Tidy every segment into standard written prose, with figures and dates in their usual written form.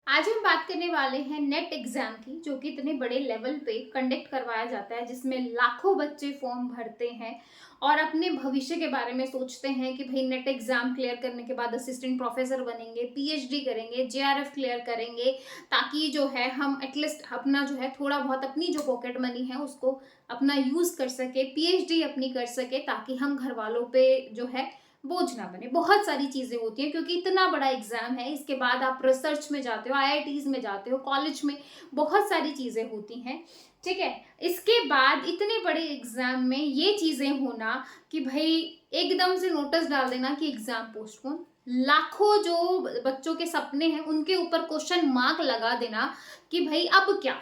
आज हम बात करने वाले हैं नेट एग्जाम की, जो कि इतने बड़े लेवल पे कंडक्ट करवाया जाता है, जिसमें लाखों बच्चे फॉर्म भरते हैं और अपने भविष्य के बारे में सोचते हैं कि भाई नेट एग्जाम क्लियर करने के बाद असिस्टेंट प्रोफेसर बनेंगे, पीएचडी करेंगे, जेआरएफ क्लियर करेंगे, ताकि जो है हम एटलीस्ट अपना जो है थोड़ा बहुत अपनी जो पॉकेट मनी है उसको अपना यूज कर सके, पीएचडी अपनी कर सके, ताकि हम घर वालों पे जो है बोझ ना बने। बहुत सारी चीजें होती हैं क्योंकि इतना बड़ा एग्जाम है। इसके बाद आप रिसर्च में जाते हो, आईआईटीज में जाते हो, कॉलेज में बहुत सारी चीजें होती हैं। ठीक है। इसके बाद इतने बड़े एग्जाम में ये चीजें होना कि भाई एकदम से नोटिस डाल देना कि एग्जाम पोस्टपोन, लाखों जो बच्चों के सपने हैं उनके ऊपर क्वेश्चन मार्क लगा देना कि भाई अब क्या।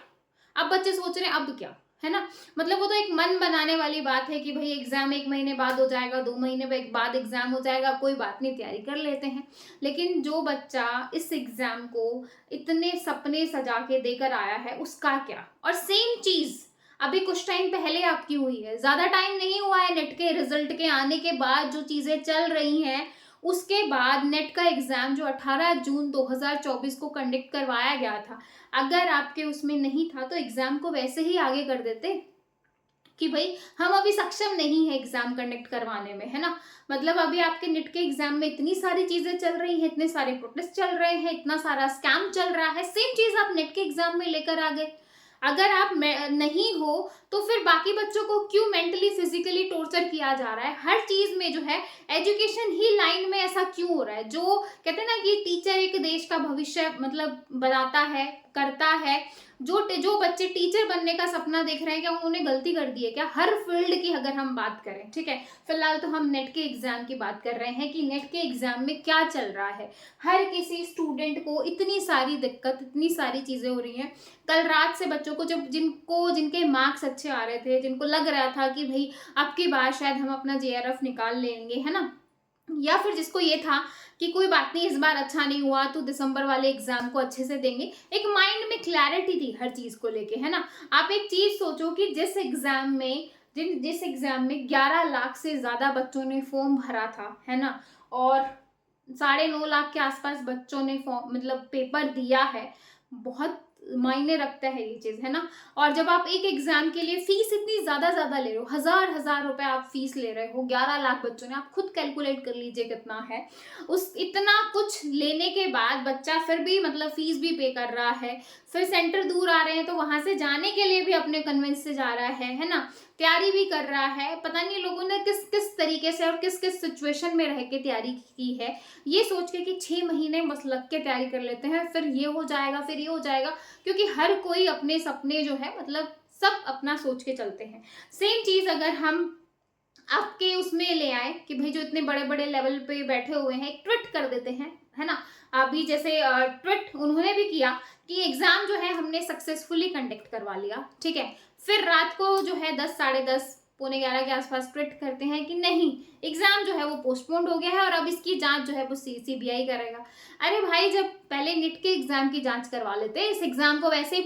अब बच्चे सोच रहे हैं अब क्या, है ना। मतलब वो तो एक मन बनाने वाली बात है कि भाई एग्जाम 1 महीने बाद हो जाएगा, 2 महीने बाद एग्जाम हो जाएगा, कोई बात नहीं, तैयारी कर लेते हैं। लेकिन जो बच्चा इस एग्जाम को इतने सपने सजा के देकर आया है उसका क्या। और सेम चीज अभी कुछ टाइम पहले आपकी हुई है, ज्यादा टाइम नहीं हुआ है नेट के रिजल्ट के आने के बाद जो चीजें चल रही हैं। उसके बाद नेट का एग्जाम जो 18 जून 2024 को कंडक्ट करवाया गया था, अगर आपके उसमें नहीं था तो एग्जाम को वैसे ही आगे कर देते कि भाई हम अभी सक्षम नहीं है एग्जाम कंडक्ट करवाने में, है ना। मतलब अभी आपके नेट के एग्जाम में इतनी सारी चीजें चल रही हैं, इतने सारे प्रोटेस्ट चल रहे हैं, इतना सारा स्कैम चल रहा है, सेम चीज आप नेट के एग्जाम में लेकर आ गए। अगर आप नहीं हो तो फिर बाकी बच्चों को क्यों मेंटली फिजिकली टॉर्चर किया जा रहा है। हर चीज में जो है एजुकेशन ही लाइन में ऐसा क्यों हो रहा है। जो कहते हैं ना कि टीचर एक देश का भविष्य मतलब बनाता है, करता है। जो बच्चे टीचर बनने का सपना देख रहे हैं, क्या उन्होंने गलती कर दी है क्या। हर फील्ड की अगर हम बात करें, ठीक है, फिलहाल तो हम नेट के एग्जाम की बात कर रहे हैं कि नेट के एग्जाम में क्या चल रहा है। हर किसी स्टूडेंट को इतनी सारी दिक्कत, इतनी सारी चीजें हो रही हैं। कल रात से बच्चों को जब जिनके मार्क्स अच्छे आ रहे थे, जिनको लग रहा था कि भाई अब की बार शायद हम अपना जेआरएफ निकाल लेंगे, है ना, या फिर जिसको ये था कि कोई बात नहीं इस बार अच्छा नहीं हुआ तो दिसंबर वाले एग्जाम को अच्छे से देंगे, एक माइंड में क्लैरिटी थी हर चीज को लेके, है ना। आप एक चीज सोचो कि जिस एग्जाम में 11 लाख से ज्यादा बच्चों ने फॉर्म भरा था, है ना, और 9.5 लाख के आसपास बच्चों ने फॉर्म मतलब पेपर दिया है। बहुत मायने रखता है ये चीज, है ना। और जब आप एक एग्जाम के लिए फीस इतनी ज्यादा ज्यादा ले रहे हो, हजार हजार रुपए आप फीस ले रहे हो, 11 लाख बच्चों ने, आप खुद कैलकुलेट कर लीजिए कितना है। उस इतना कुछ लेने के बाद बच्चा फिर भी मतलब फीस भी पे कर रहा है, फिर सेंटर दूर आ रहे हैं तो वहां से जाने के लिए भी अपने कन्वेंस से जा रहा है ना, तैयारी भी कर रहा है। पता नहीं लोगों ने किस किस तरीके से और किस किस सिचुएशन में रह के तैयारी की है, ये सोच के कि 6 महीने बस लग के तैयारी कर लेते हैं, फिर ये हो जाएगा, फिर ये हो जाएगा। क्योंकि हर कोई अपने सपने जो है मतलब सब अपना सोच के चलते हैं। सेम चीज अगर हम आपके उसमें ले आए कि भाई जो इतने बड़े बड़े लेवल पे बैठे हुए हैं, एक ट्वीट कर देते हैं, है ना। अभी जैसे ट्वीट उन्होंने भी किया कि एग्जाम जो है हमने सक्सेसफुली कंडक्ट करवा लिया, ठीक है। फिर रात को जो है 10, साढ़े 10, पौने 11 के आसपास ट्वीट करते हैं कि नहीं, एग्जाम जो है वो पोस्टपोन्ड हो गया है और अब इसकी जांच जो है वो सीबीआई करेगा। अरे भाई, जब पहले नीट के एग्जाम की जांच करवा लेते, इस एग्जाम को वैसे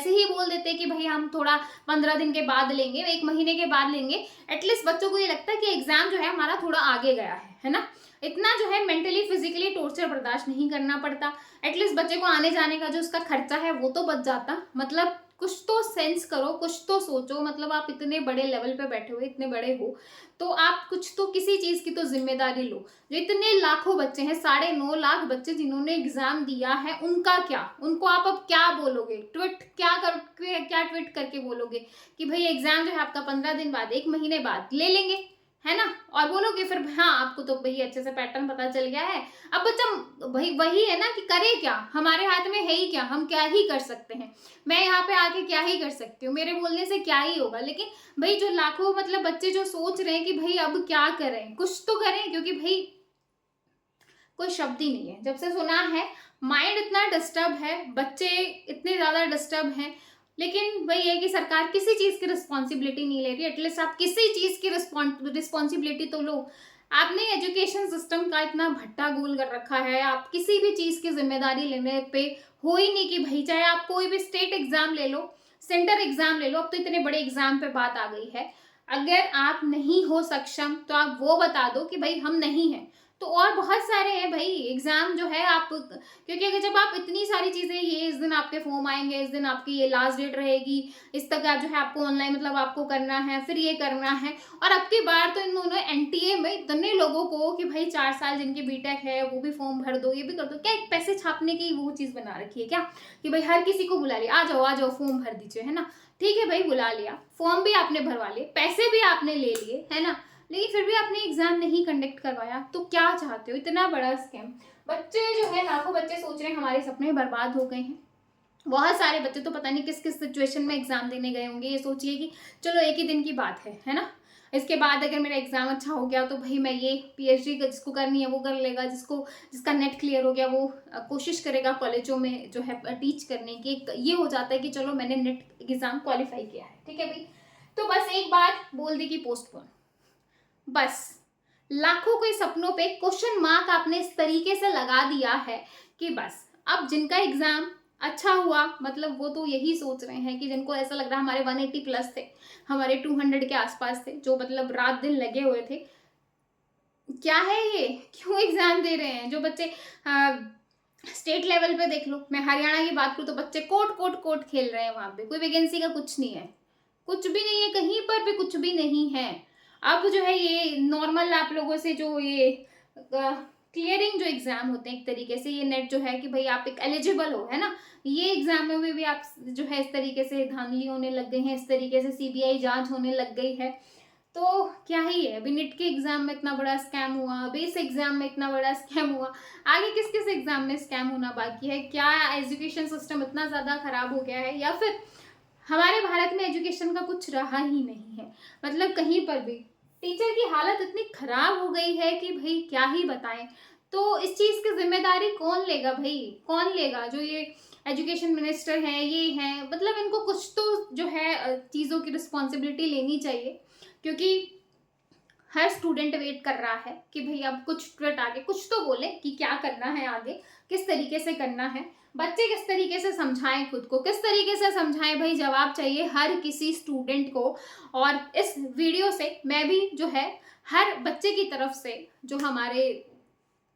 ही बोल देते कि भाई हम थोड़ा 15 दिन के बाद लेंगे, 1 महीने के बाद लेंगे। एटलीस्ट बच्चों को ये लगता है कि एग्जाम जो है हमारा थोड़ा आगे गया है ना। इतना जो है मेंटली फिजिकली टॉर्चर बर्दाश्त नहीं करना पड़ता। एटलीस्ट बच्चे को आने जाने का जो उसका खर्चा है वो तो बच जाता। मतलब कुछ तो सेंस करो, कुछ तो सोचो। मतलब आप इतने बड़े लेवल पे बैठे हुए, इतने बड़े हो, तो आप कुछ तो किसी चीज की तो जिम्मेदारी लो। जो इतने लाखों बच्चे हैं, 9.5 लाख बच्चे जिन्होंने एग्जाम दिया है, उनका क्या, उनको आप अब क्या बोलोगे। क्या ट्वीट करके बोलोगे कि भाई एग्जाम जो है आपका 15 दिन बाद, 1 महीने बाद ले लेंगे, है ना। और बोलोगे फिर हाँ आपको तो भाई अच्छे से पैटर्न पता चल गया है। अब बच्चा भाई वही है ना कि करे क्या, हमारे हाथ में है ही क्या, हम क्या ही कर सकते हैं। मैं यहाँ पे आके क्या ही कर सकती हूँ, मेरे बोलने से क्या ही होगा। लेकिन भाई जो लाखों मतलब बच्चे जो सोच रहे हैं कि भाई अब क्या करें, कुछ तो करें, क्योंकि भाई कोई शब्द ही नहीं है। जब से सुना है माइंड इतना डिस्टर्ब है, बच्चे इतने ज्यादा डिस्टर्ब हैं। लेकिन वही है कि सरकार किसी चीज की रिस्पॉन्सिबिलिटी नहीं ले रही। एटलीस्ट आप किसी चीज की रिस्पॉन्सिबिलिटी तो लो। आपने एजुकेशन सिस्टम का इतना भट्टा गोल कर रखा है, आप किसी भी चीज की जिम्मेदारी लेने पे हो ही नहीं कि भाई चाहे आप कोई भी स्टेट एग्जाम ले लो, सेंटर एग्जाम ले लो, अब तो इतने बड़े एग्जाम पे बात आ गई है। अगर आप नहीं हो सक्षम तो आप वो बता दो कि भाई हम नहीं हैं, तो और बहुत सारे हैं भाई एग्जाम जो है आप, क्योंकि अगर जब आप इतनी सारी चीजें, ये इस दिन आपके फॉर्म आएंगे, इस दिन आपकी ये लास्ट डेट रहेगी, इस तक आप जो है आपको ऑनलाइन मतलब आपको करना है, फिर ये करना है। और अब की बार तो इन्होंने एनटीए में इतने लोगों को कि भाई 4 साल जिनकी बीटेक है वो भी फॉर्म भर दो, ये भी कर दो, क्या एक पैसे छापने की वो चीज बना रखी है क्या, कि भाई हर किसी को बुला लिया, आ जाओ फॉर्म भर दीजिए, है ना। ठीक है भाई, बुला लिया, फॉर्म भी आपने भरवा लिए, पैसे भी आपने ले लिए, है ना, लेकिन फिर भी आपने एग्जाम नहीं कंडक्ट करवाया, तो क्या चाहते हो, इतना बड़ा स्कैम। बच्चे जो है, लाखों बच्चे सोच रहे हैं हमारे सपने बर्बाद हो गए हैं। बहुत सारे बच्चे तो पता नहीं किस किस सिचुएशन में एग्जाम देने गए होंगे, ये सोचिए कि चलो एक ही दिन की बात है ना, इसके बाद अगर मेरा एग्जाम अच्छा हो गया तो भाई मैं ये पीएचडी जिसको करनी है वो कर लेगा, जिसका नेट क्लियर हो गया वो कोशिश करेगा कॉलेजों में जो है टीच करने की। ये हो जाता है कि चलो मैंने नेट एग्जाम क्वालिफाई किया है, ठीक है भाई। तो बस एक बात बोल दी कि पोस्टपोन, बस लाखों के सपनों पे क्वेश्चन मार्क आपने इस तरीके से लगा दिया है कि बस अब जिनका एग्जाम अच्छा हुआ, मतलब वो तो यही सोच रहे हैं कि जिनको ऐसा लग रहा है हमारे 180 प्लस थे, हमारे 200 के आसपास थे, जो मतलब रात दिन लगे हुए थे, क्या है ये, क्यों एग्जाम दे रहे हैं। जो बच्चे स्टेट लेवल पे देख लो, मैं हरियाणा की बात करूँ तो बच्चे कोट कोट कोट खेल रहे हैं, वहां पे कोई वैकेंसी का कुछ नहीं है, कुछ भी नहीं है, कहीं पर भी कुछ भी नहीं है। अब जो है ये नॉर्मल आप लोगों से जो ये क्लियरिंग जो एग्जाम होते हैं एक तरीके से, ये नेट जो है कि भाई आप एक एलिजिबल हो, है ना, ये एग्जाम में भी आप जो है इस तरीके से धांधली होने लग गई है, इस तरीके से सीबीआई जांच होने लग गई है। तो क्या ही है, अभी नीट के एग्जाम में इतना बड़ा स्कैम हुआ, अभी इस एग्जाम में इतना बड़ा स्कैम हुआ, आगे किस किस एग्जाम में स्कैम होना बाकी है। क्या एजुकेशन सिस्टम इतना ज्यादा खराब हो गया है, या फिर हमारे भारत में एजुकेशन का कुछ रहा ही नहीं है, मतलब कहीं पर भी टीचर की हालत इतनी खराब हो गई है कि भाई क्या ही बताएं। तो इस चीज की जिम्मेदारी कौन लेगा भाई, कौन लेगा, जो ये एजुकेशन मिनिस्टर है ये है, मतलब इनको कुछ तो जो है चीजों की रिस्पॉन्सिबिलिटी लेनी चाहिए, क्योंकि हर स्टूडेंट वेट कर रहा है कि भाई अब कुछ ट्वीट आगे कुछ तो बोले कि क्या करना है, आगे किस तरीके से करना है। बच्चे किस तरीके से समझाएं, खुद को किस तरीके से समझाएं, भाई जवाब चाहिए हर किसी स्टूडेंट को। और इस वीडियो से मैं भी जो है हर बच्चे की तरफ से, जो हमारे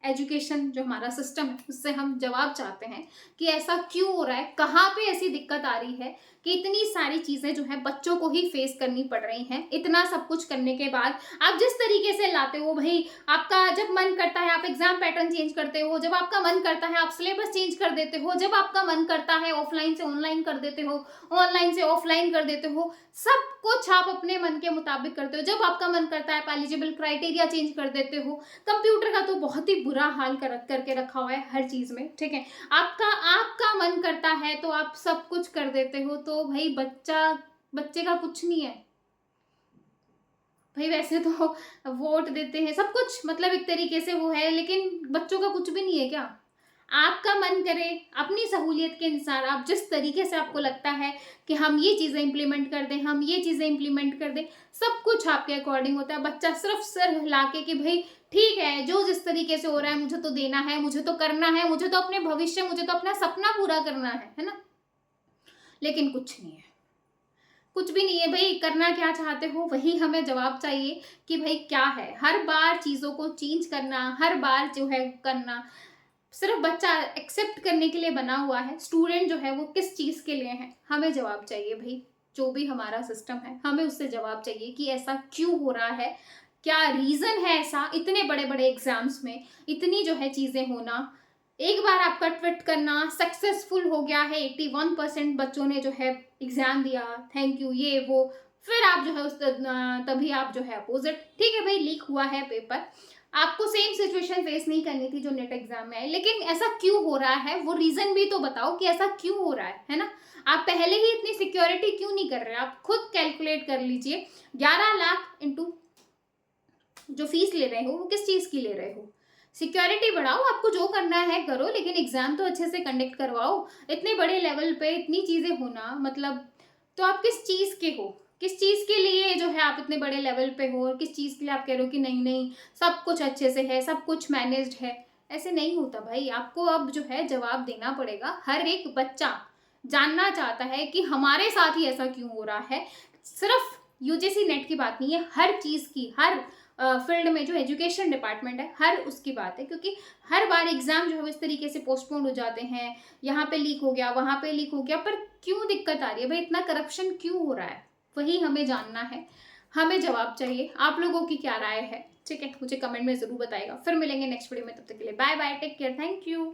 एजुकेशन जो हमारा सिस्टम है उससे हम जवाब चाहते हैं कि ऐसा क्यों हो रहा है, कहाँ पे ऐसी दिक्कत आ रही है कि इतनी सारी चीजें जो है बच्चों को ही फेस करनी पड़ रही हैं। इतना सब कुछ करने के बाद आप जिस तरीके से लाते हो भाई, आपका जब मन करता है आप एग्जाम पैटर्न चेंज करते हो, जब आपका मन करता है आप सिलेबस चेंज कर देते हो, जब आपका मन करता है ऑफलाइन से ऑनलाइन कर देते हो, ऑनलाइन से ऑफलाइन कर देते हो, सब कुछ आप अपने मन के मुताबिक करते हो। जब आपका मन करता है आप एलिजिबल क्राइटेरिया चेंज कर देते हो। कंप्यूटर का तो बहुत ही बुरा हाल करके रखा हुआ है हर चीज में, ठीक है। आपका आपका मन करता है तो आप सब कुछ कर देते हो, तो भाई बच्चे का कुछ नहीं है भाई। वैसे तो वोट देते हैं सब कुछ, मतलब एक तरीके से वो है, लेकिन बच्चों का कुछ भी नहीं है क्या। आपका मन करे अपनी सहूलियत के अनुसार, आप जिस तरीके से आपको लगता है कि हम ये चीजें इंप्लीमेंट कर दें, हम ये चीजें इंप्लीमेंट कर दें, सब कुछ आपके अकॉर्डिंग होता है। बच्चा सिर्फ सिर हिला के कि भाई ठीक है जो जिस तरीके से हो रहा है मुझे तो देना है, मुझे तो करना है, मुझे तो अपने भविष्य, मुझे तो अपना सपना पूरा करना है ना। लेकिन कुछ नहीं है, कुछ भी नहीं है भाई। करना क्या चाहते हो वही हमें जवाब चाहिए कि भाई क्या है। हर बार चीजों को चेंज करना, हर बार जो है करना, सिर्फ बच्चा एक्सेप्ट करने के लिए बना हुआ है। स्टूडेंट जो है वो किस चीज के लिए है, हमें जवाब चाहिए भाई। जो भी हमारा सिस्टम है हमें उससे जवाब चाहिए कि ऐसा क्यों हो रहा है, क्या रीजन है ऐसा, इतने बड़े बड़े एग्जाम्स में इतनी जो है चीजें होना। एक बार आपका ट्वीट करना सक्सेसफुल हो गया है, 81% बच्चों ने जो है एग्जाम दिया, थैंक यू ये वो, फिर आप जो है उस तभी आप जो है अपोजिट, ठीक है भाई लीक हुआ है पेपर, आपको सेम सिचुएशन फेस नहीं करनी थी जो नेट एग्जाम में है, लेकिन ऐसा क्यों हो रहा है वो रीजन भी तो बताओ कि ऐसा क्यों हो रहा है ना। आप पहले ही इतनी सिक्योरिटी क्यों नहीं कर रहे, आप खुद कैलकुलेट कर लीजिए। 11 लाख इंटू जो फीस ले रहे हो वो किस चीज की ले रहे हो। सिक्योरिटी बढ़ाओ, आपको जो करना है करो, लेकिन एग्जाम तो अच्छे से कंडक्ट करवाओ। इतने बड़े लेवल पे इतनी चीजें होना मतलब, तो आप किस चीज के हो, किस चीज के लिए जो है आप इतने बड़े लेवल पे हो, और किस चीज के लिए आप कह रहे हो कि नहीं नहीं सब कुछ अच्छे से है, सब कुछ मैनेज्ड है। ऐसे नहीं होता भाई, आपको अब जो है जवाब देना पड़ेगा। हर एक बच्चा जानना चाहता है कि हमारे साथ ही ऐसा क्यों हो रहा है। सिर्फ यूजीसी नेट की बात नहीं है, हर चीज की, हर फील्ड में जो एजुकेशन डिपार्टमेंट है, हर उसकी बात है, क्योंकि हर बार एग्जाम जो है इस तरीके से पोस्टपोन हो जाते हैं, यहाँ पे लीक हो गया, वहां पे लीक हो गया, पर क्यों दिक्कत आ रही है भाई, इतना करप्शन क्यों हो रहा है, वही हमें जानना है, हमें जवाब चाहिए। आप लोगों की क्या राय है, ठीक है, मुझे कमेंट में जरूर बताएगा। फिर मिलेंगे नेक्स्ट वीडियो में, तब तक के लिए bye bye, take care, thank you.